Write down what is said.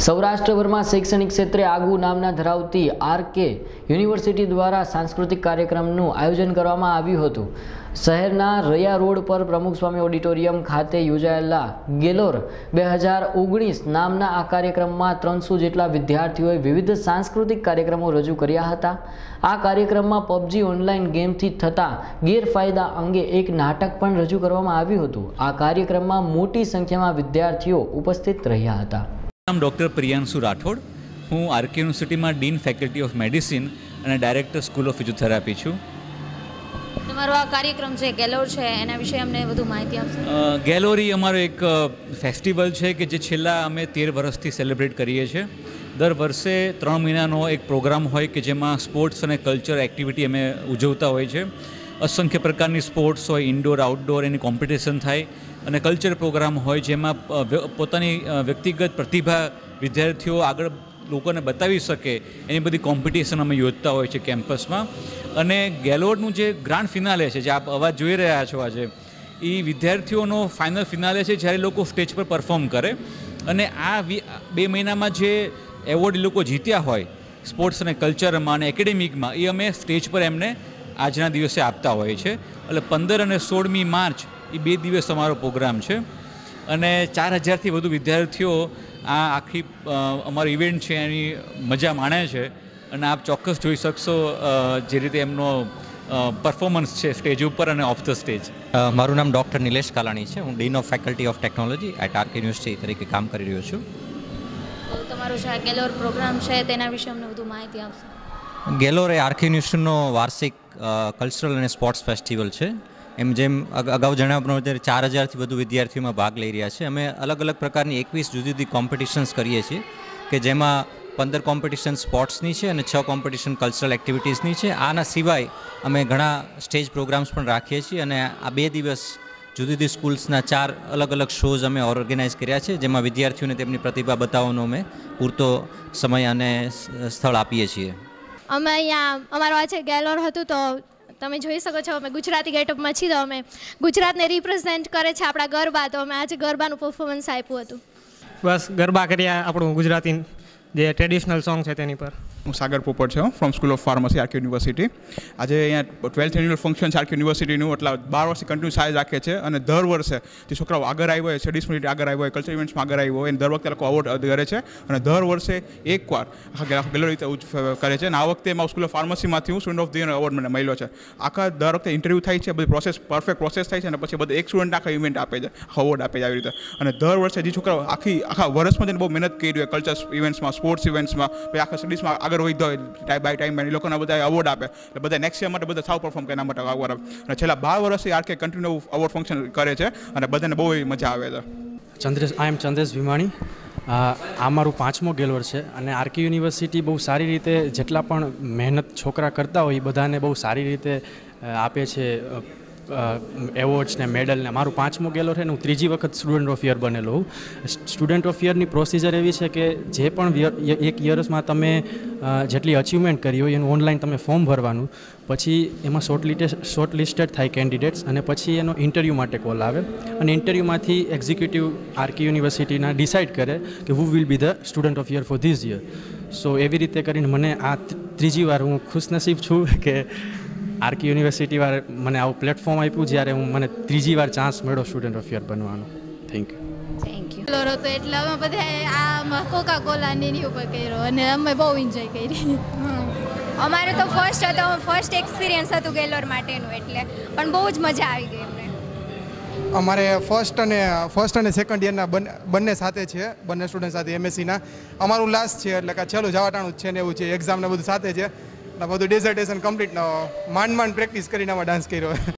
સૌરાષ્ટ્રભરમાં શૈક્ષણિક ક્ષેત્રે આગવું નામના ધરાવતી આરકે યુનિવર્સિટી દ્વારા સાંસ્કૃતિક કાર્યક્રમનું આયોજન કરવામાં આવ્યું હતું। શહેરના રૈયા રોડ પર પ્રમુખ સ્વામી ઓડિટોરિયમ ખાતે યોજાયેલા ગેલોર 2019 નામના આ કાર્યક્રમમાં 300 જેટલા વિદ્યાર્થીઓએ વિવિધ સાંસ્કૃતિક કાર્યક્રમો રજૂ કર્યા હતા। આ કાર્યક્રમમાં પબજી ઓનલાઈન ગેમથી થતા ગેરફાયદા અંગે એક નાટક પણ રજૂ કરવામાં આવ્યું હતું। આ કાર્યક્રમમાં મોટી સંખ્યામાં વિદ્યાર્થીઓ ઉપસ્થિત રહ્યા હતા। નામ ડૉક્ટર પ્રિયાંશુ રાઠોડ। હું આરકે યુનિવર્સિટીમાં ડીન ફેકલ્ટી ઓફ મેડિસિન અને ડાયરેક્ટર સ્કૂલ ઓફ ફિઝિયોથેરાપી છું। તમારો આ કાર્યક્રમ છે ગેલોર છે, એના વિશે અમને વધુ માહિતી આપશો? ગેલોરી અમારો એક ફેસ્ટિવલ છે કે જે છેલ્લા અમે 13 વર્ષથી સેલિબ્રેટ કરીએ છીએ। દર વર્ષે 3 મહિનાનો એક પ્રોગ્રામ હોય કે જેમાં સ્પોર્ટ્સ અને કલ્ચર એક્ટિવિટી અમે ઉજવતા હોય છે। અસંખ્ય પ્રકારની સ્પોર્ટ્સ હોય, ઇન્ડોર આઉટડોર એની કોમ્પિટિશન થાય અને કલ્ચર પ્રોગ્રામ હોય જેમાં પોતાની વ્યક્તિગત પ્રતિભા વિદ્યાર્થીઓ આગળ લોકોને બતાવી શકે એની બધી કોમ્પિટિશન અમે યોજતા હોય છે કેમ્પસમાં। અને ગેલોરનું જે ગ્રાન્ડ ફિનાલે છે, જે આપ અવાજ જોઈ રહ્યા છો આજે, એ વિદ્યાર્થીઓનો ફાઇનલ ફિનાલે છે જ્યારે લોકો સ્ટેજ પર પરફોર્મ કરે। અને આ 2 મહિનામાં જે એવોર્ડ એ લોકો જીત્યા હોય સ્પોર્ટ્સ અને કલ્ચરમાં અને એકેડેમિકમાં, એ અમે સ્ટેજ પર એમને આજના દિવસે આપતા હોય છે। એટલે 15 અને 16મી માર્ચ એ 2 દિવસ અમારો પ્રોગ્રામ છે અને 4000થી વધુ વિદ્યાર્થીઓ આ આખી અમારો ઇવેન્ટ છે એની મજા માણે છે। અને આપ ચોક્કસ જોઈ શકશો જે રીતે એમનો પરફોર્મન્સ છે સ્ટેજ ઉપર અને ઓફ ધ સ્ટેજ। મારું નામ ડૉક્ટર નિલેશ કાલાણી છે। હું dean of faculty of technology at RK university તરીકે કામ કરી રહ્યો છું। તમારો જે ગેલોર પ્રોગ્રામ છે તેના વિશે અમને વધુ માહિતી આપશો? ગેલોર એ આરકે યુનિવર્સિટીનો વાર્ષિક કલ્ચરલ અને સ્પોર્ટ્સ ફેસ્ટિવલ છે। જેમ અગાઉ જણાવ્યા પ્રમાણે 4000થી વધુ વિદ્યાર્થીઓમાં ભાગ લઈ રહ્યા છે। અમે અલગ અલગ પ્રકારની 21 જુદી જુદી કોમ્પિટિશન્સ કરીએ છીએ કે જેમાં 15 કોમ્પિટિશન સ્પોર્ટ્સની છે અને 6 કોમ્પિટિશન કલ્ચરલ એક્ટિવિટીઝની છે। આના સિવાય અમે ઘણા સ્ટેજ પ્રોગ્રામ્સ પણ રાખીએ છીએ અને આ 2 દિવસ જુદી જુદી સ્કૂલ્સના 4 અલગ અલગ શોઝ અમે ઓર્ગેનાઇઝ કર્યા છે જેમાં વિદ્યાર્થીઓને તેમની પ્રતિભા બતાવવાનો અમે પૂરતો સમય અને સ્થળ આપીએ છીએ। અમે અહીંયા અમારો આજે ગેલોર હતું તો તમે જોઈ શકો છો અમે ગુજરાતી ગેટઅપમાં છીએ, તો અમે ગુજરાતને રિપ્રેઝેન્ટ કરે છે આપણા ગરબા, તો અમે આજે ગરબાનું પરફોર્મન્સ આપ્યું હતું। બસ ગરબા કર્યા આપણું ગુજરાતી જે ટ્રેડિશનલ સોંગ છે તેની પર। હું સાગર પોપટ છું from school of pharmacy RK university. આજે અહીંયા 12th એન્યુઅલ ફંક્શન છે આરકે યુનિવર્સિટીનું, એટલે 12 વર્ષથી કન્ટિન્યુ સાઇઝ રાખે છે અને દર વર્ષે જે છોકરાઓ આગળ આવ્યો હોય, સ્ટડીઝ મિનિટ આગળ આવ્યો હોય, કલ્ચર ઇવેન્ટ્સમાં આગળ આવ્યો હોય, એને દર વખતે લોકો અવોર્ડ કરે છે અને દર વર્ષે એકવાર આખા ગેલોર રીતે કરે છે। અને આ વખતે મારું સ્કૂલ ઓફ ફાર્મસીમાંથી હું student of the year award મને મળ્યો છે। આખા દર વખતે ઇન્ટરવ્યૂ થાય છે, બધી પ્રોસેસ પરફેક્ટ પ્રોસેસ થાય છે અને પછી બધા એક સ્ટુડન્ટ આખા ઇવેન્ટ આપે છે, અવોર્ડ આપે છે આવી રીતે। અને દર વર્ષે જે છોકરાઓ આખા વર્ષમાં જઈને બહુ મહેનત કરી હોય કલ્ચર ઇવેન્ટ્સમાં, સ્પોર્ટ્સ ઇવેન્ટ્સમાં, પછી આખા સ્ટડીઝમાં આગળ વધ્યો હોય બાય ટાઈમ એ લોકોના બધા અવોર્ડ આપે, એટલે બધા નેક્સ્ટ યર માટે બધા સાવ પરફોર્મ કરે એના માટે અવોર્ડ આપે। અને છેલ્લા 12 વર્ષથી આરકે કન્ટિન્યુ અવોર્ડ ફંક્શન કરે છે અને બધાને બહુ મજા આવે છે। આઈ એમ ચંદ્રેશ ભીમાણી। આ મારું 5મો ગેલોર છે અને આરકે યુનિવર્સિટી બહુ સારી રીતે જેટલા પણ મહેનત છોકરા કરતા હોય એ બધાને બહુ સારી રીતે આપે છે એવોર્ડ્સ ને મેડલ ને। મારું 5મો ગેલોર છે ને હું 3જી વખત સ્ટુડન્ટ ઓફ યર બનેલો હું। સ્ટુડન્ટ ઓફ યરની પ્રોસિજર એવી છે કે જે પણ એક યર્સમાં તમે જેટલી અચીવમેન્ટ કરી હોય એનું ઓનલાઈન તમે ફોર્મ ભરવાનું, પછી એમાં શોર્ટ લિસ્ટેડ થાય કેન્ડિડેટ્સ અને પછી એનો ઇન્ટરવ્યૂ માટે કોલ આવે અને ઇન્ટરવ્યૂમાંથી એક્ઝિક્યુટિવ આરકે યુનિવર્સિટીના ડિસાઇડ કરે કે who will be the student of year for this year. So એવી રીતે કરીને મને આ 3જી વાર હું ખુશનસીબ છું કે આરકે યુનિવર્સિટી વાળે મને આવું પ્લેટફોર્મ આપ્યું જ્યારે મને 3જી વાર ચાન્સ મળ્યો સ્ટુડન્ટ ઓફ યર બનવાનો। Thank you. ગેલોર હતો એટલે અમે બધા આ કોકા કોલાની એની ઉપર કર્યો અને અમે બહુ એન્જોય કરી। અમારે તો ફર્સ્ટ એક્સપિરિયન્સ હતું ગેલોર માટેનું, એટલે પણ બહુ જ મજા આવી ગઈ અમને। અમારે ફર્સ્ટ અને સેકન્ડ યરના બંને સાથે છે, બંને સ્ટુડન્ટ સાથે એમએસસીના। અમારું લાસ્ટ છે એટલે કે છેલ્લું જવાટાણું જ છે ને એવું છે, એક્ઝામને બધું સાથે છે, બધું ડેઝર્ટેશન કમ્પ્લીટ માંડ પ્રેક્ટિસ કરીને અમે ડાન્સ કર્યો।